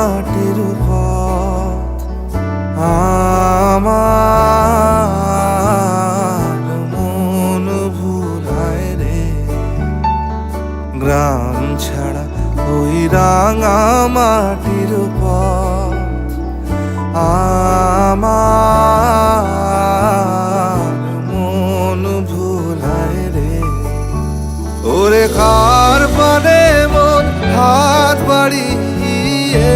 মাটির পথ আমার মন ভুলায় রে। গ্রাম ছাড়া ওই রাঙা মাটির পথ আমার মন ভুলায় রে। ওরে কার পানে মন হাত বাড়িয়ে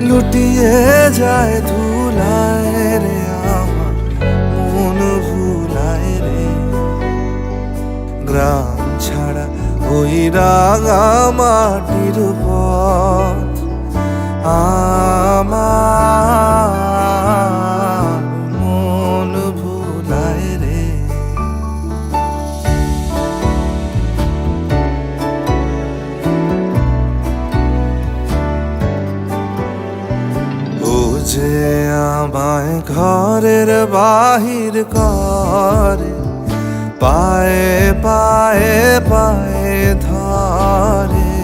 লুটিয়ে যায় ধুলায় রে। আমার মন ভুলায় রে। গ্রাম ছাড়া ওই রাঙা মাটির পথ আমার মন ভুলায় রে। ও যে আমায় ঘরের বাহির করে, পায়ে পায়ে পায়ে ধরে,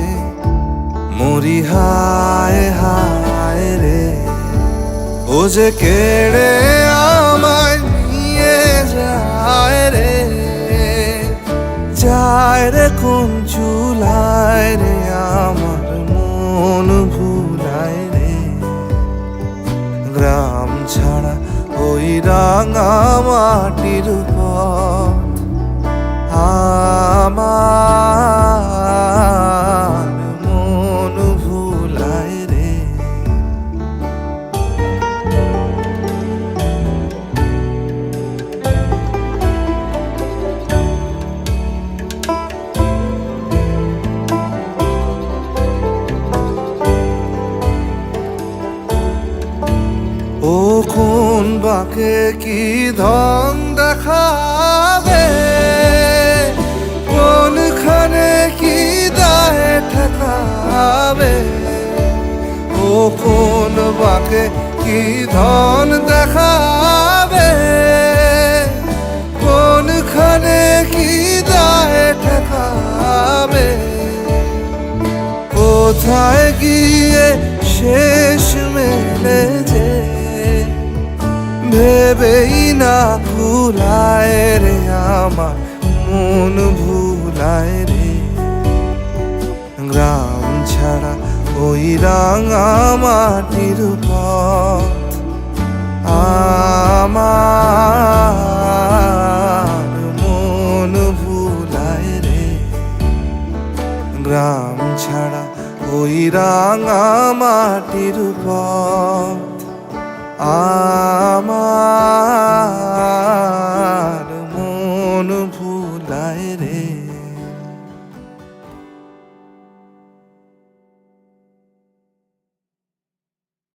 মরি হায় হায় রে। ও যে কেড়ে আমায় নিয়ে যায় রে, যায় রে কোন চুলায় রে। আমার মন ভুলায় রে। গ্রাম ছাড়া ওই রাঙা মাটির পথ আমার মন ভুলায় রে। ও কোন বাকে কি ধন দেখাবে, কোনখানে কি দায় ঠেকাবে। ও কোন বাকে কি ধন দেখাবে, কোনখানে কি দায় ঠেকাবে। কোথায় গিয়ে শেষ মেলে যে ভেবেই না ভুলায় রে। আমার মন ভুলায় রে। গ্রাম ছাড়া ওই রাঙা মাটির পথ আমার মন ভুলায় রে। গ্রাম ছাড়া ওই রাঙা মাটির পথ